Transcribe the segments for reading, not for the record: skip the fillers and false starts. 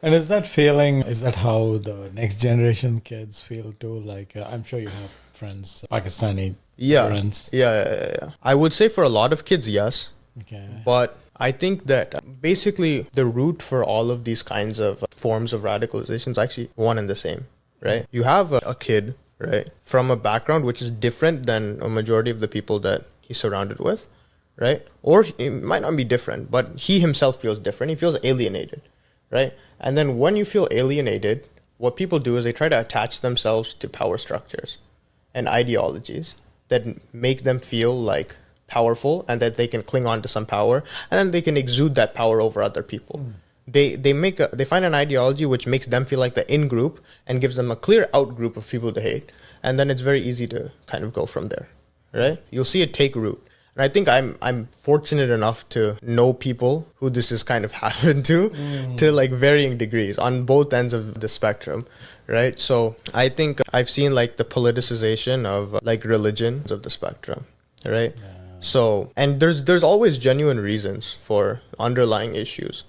And is that how the next generation kids feel too? Like, I'm sure you have friends, Pakistani parents. Yeah. I would say for a lot of kids, yes. Okay. But I think that basically the root for all of these kinds of forms of radicalization is actually one and the same, right? You have a kid, right, from a background which is different than a majority of the people that he's surrounded with, right? Or it might not be different, but he himself feels different. He feels alienated, right? And then when you feel alienated, what people do is they try to attach themselves to power structures and ideologies that make them feel like powerful and that they can cling on to some power and then they can exude that power over other people. They find an ideology which makes them feel like the in group and gives them a clear out group of people to hate, and then it's very easy to kind of go from there, right? You'll see it take root. And I think I'm fortunate enough to know people who this has kind of happened to like varying degrees on both ends of the spectrum, right? So I think I've seen like the politicization of like religions of the spectrum, right? Yeah. So, and there's always genuine reasons for underlying issues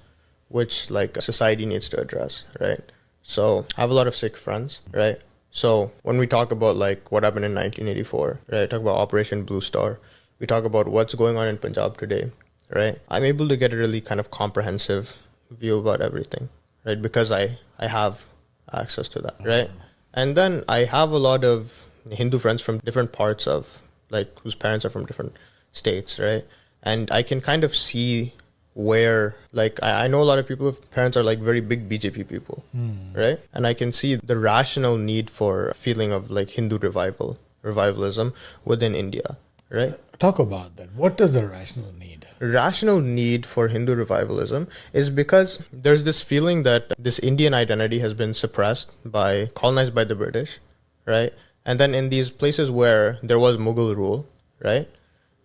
which like society needs to address, right? So I have a lot of Sikh friends, right? So when we talk about like what happened in 1984, right? Talk about Operation Blue Star. We talk about what's going on in Punjab today, right? I'm able to get a really kind of comprehensive view about everything, right? Because I have access to that, right? And then I have a lot of Hindu friends from different parts of, like, whose parents are from different states, right? And I can kind of see where, like, I know a lot of people whose parents are, like, very big BJP people, right? And I can see the rational need for a feeling of, like, Hindu revivalism within India, right? Talk about that. What is the rational need? Rational need for Hindu revivalism is because there's this feeling that this Indian identity has been colonized by the British, right? And then in these places where there was Mughal rule, right?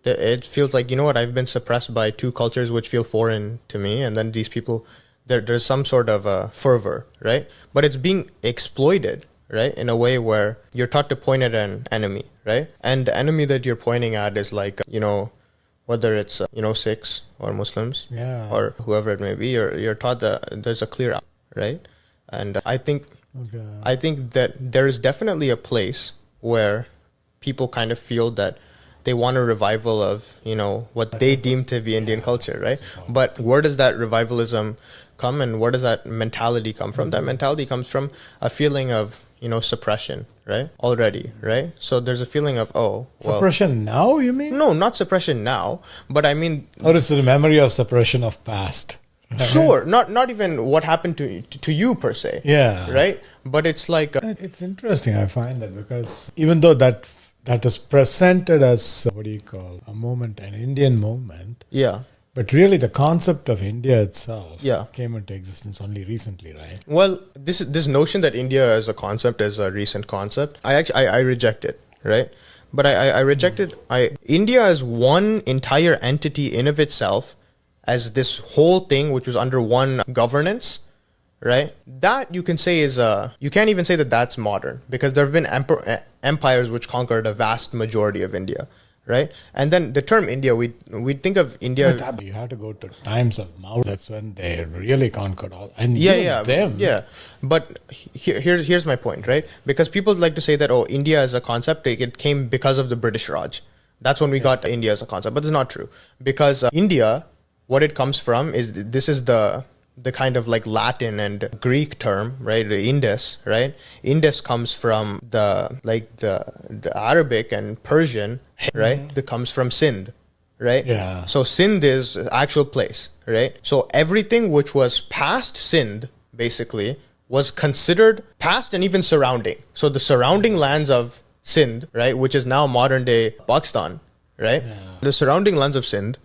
It feels like, you know what, I've been suppressed by two cultures which feel foreign to me. And then these people, there's some sort of fervor, right? But it's being exploited, right? In a way where you're taught to point at an enemy, right? And the enemy that you're pointing at is like, you know, whether it's, Sikhs or Muslims or whoever it may be, you're taught that there's a clear out, right? And I think that there is definitely a place where people kind of feel that they want a revival of, what they deem to be Indian culture, right? But where does that revivalism come and where does that mentality come from? That mentality comes from a feeling of, suppression, right? Already, right? So there's a feeling of, suppression now, you mean? No, not suppression now, but I mean... Or is it a memory of suppression of past? Sure, not even what happened to you per se. Yeah. Right? But it's like... It's interesting, I find that, because even though that is presented as, a moment, an Indian moment. Yeah. But really the concept of India itself came into existence only recently, right? Well, this notion that India as a concept is a recent concept, I reject it, right? But I reject it. India as one entire entity in of itself, as this whole thing which was under one governance, right? That you can say is you can't even say that that's modern, because there have been empires which conquered a vast majority of India, right? And then the term India, we think of India. You have to go to times of Mao. That's when they really conquered all. And them. Yeah. But here's my point, right? Because people like to say that India as a concept, it came because of the British Raj. That's when we got India as a concept, but it's not true, because India, what it comes from is the kind of like Latin and Greek term, right? The Indus, right? Indus comes from the Arabic and Persian, right? That comes from Sindh, right? Yeah. So Sindh is actual place, right? So everything which was past Sindh, basically, was considered past and even surrounding. So the surrounding lands of Sindh, right? Which is now modern day Pakistan, right? Yeah. The surrounding lands of Sindh,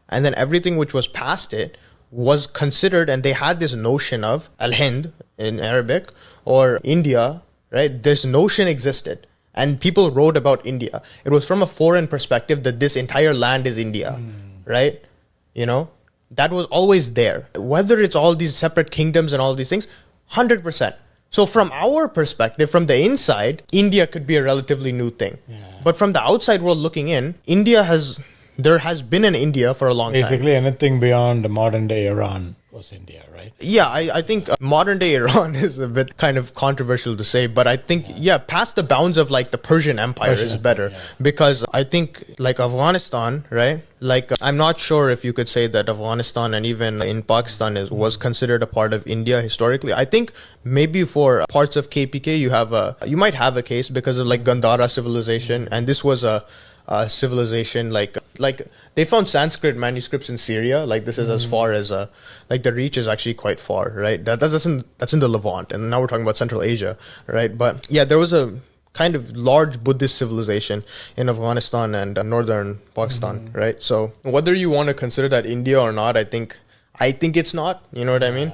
and then everything which was past it was considered, and they had this notion of Al-Hind in Arabic or India, right? This notion existed and people wrote about India. It was from a foreign perspective that this entire land is India, right? That was always there. Whether it's all these separate kingdoms and all these things, 100%. So from our perspective, from the inside, India could be a relatively new thing. Yeah. But from the outside world looking in, there has been an India for a long time. Basically anything beyond modern day Iran was India, right? Yeah, I think modern day Iran is a bit kind of controversial to say, but I think, past the bounds of like the Persian Empire is better, because I think like Afghanistan, right? Like, I'm not sure if you could say that Afghanistan and even in Pakistan was considered a part of India historically. I think maybe for parts of KPK, you might have a case because of like Gandhara civilization, and this was a civilization like they found Sanskrit manuscripts in Syria. Like this is as far as like the reach is actually quite far, right? That's in the Levant, and now we're talking about Central Asia, right? But yeah, there was a kind of large Buddhist civilization in Afghanistan and northern Pakistan, right? So whether you want to consider that India or not, I think it's not. You know what I mean?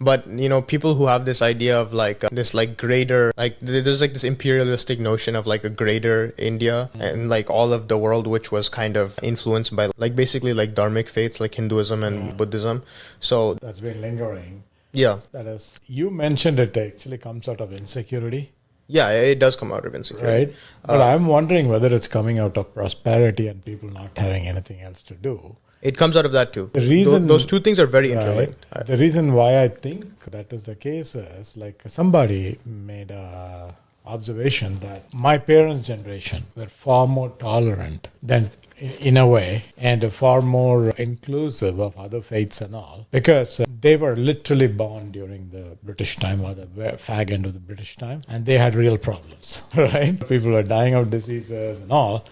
But, you know, people who have this idea of like this like greater, like there's like this imperialistic notion of like a greater India and like all of the world, which was kind of influenced by like basically like dharmic faiths like Hinduism and Buddhism. So that's been lingering. Yeah. That is, you mentioned it actually comes out of insecurity. Yeah, it does come out of insecurity. Right. But I'm wondering whether it's coming out of prosperity and people not having anything else to do. It comes out of that too. The reason those two things are very interlinked. The reason why I think that is the case is like somebody made a observation that my parents' generation were far more tolerant than in a way and far more inclusive of other faiths and all, because they were literally born during the British time or the fag end of the British time, and they had real problems, right? People were dying of diseases and all,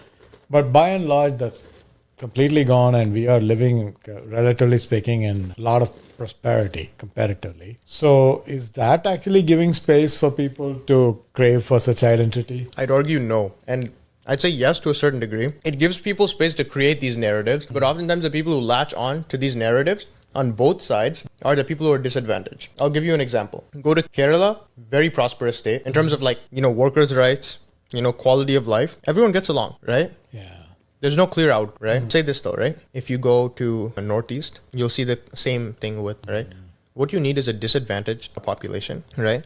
but by and large that's completely gone, and we are living, relatively speaking, in a lot of prosperity comparatively. So is that actually giving space for people to crave for such identity? I'd argue no. And I'd say yes to a certain degree. It gives people space to create these narratives, but oftentimes the people who latch on to these narratives on both sides are the people who are disadvantaged. I'll give you an example. Go to Kerala, very prosperous state. In terms of like, you know, workers' rights, you know, quality of life, everyone gets along, right? Yeah. There's no clear out, right? Say this though, right? If you go to the Northeast, you'll see the same thing with, right? What you need is a disadvantaged population, right?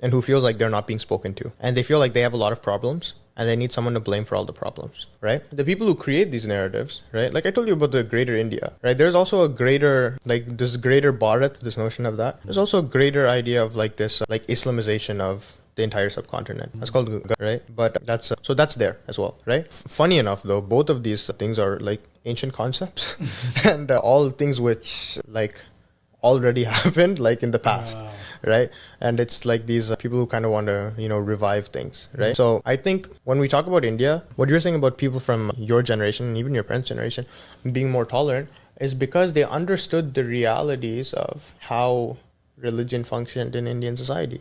And who feels like they're not being spoken to. And they feel like they have a lot of problems and they need someone to blame for all the problems, right? The people who create these narratives, right? Like I told you about the greater India, right? There's also a greater, like this greater Bharat, this notion of that. There's also a greater idea of like this, like Islamization of the entire subcontinent. That's called, right? But that's so that's there as well, right? Funny enough though, both of these things are like ancient concepts and all things which like already happened like in the past, right? And it's like these people who kind of want to, you know, revive things, right? So I think when we talk about India, what you're saying about people from your generation and even your parents' generation being more tolerant is because they understood the realities of how religion functioned in Indian society,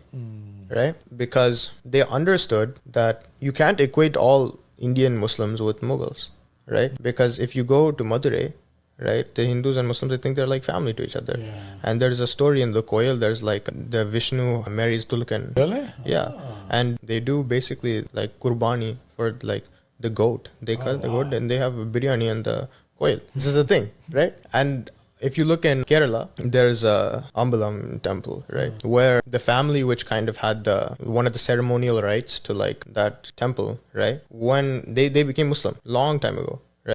right? Because they understood that you can't equate all Indian Muslims with Mughals, right? Because if you go to Madurai, right, the Hindus and Muslims, they think they're like family to each other. Yeah. And there's a story in the Koil, there's like the Vishnu marries Tulkan. Really? Yeah. And they do basically like Qurbani for like the goat. They cut the goat and they have biryani and the Koil. This is a thing, right? And if you look in Kerala, there's a Ambalam temple, right? Where the family which kind of had one of the ceremonial rites to like that temple, right? When they became Muslim, long time ago,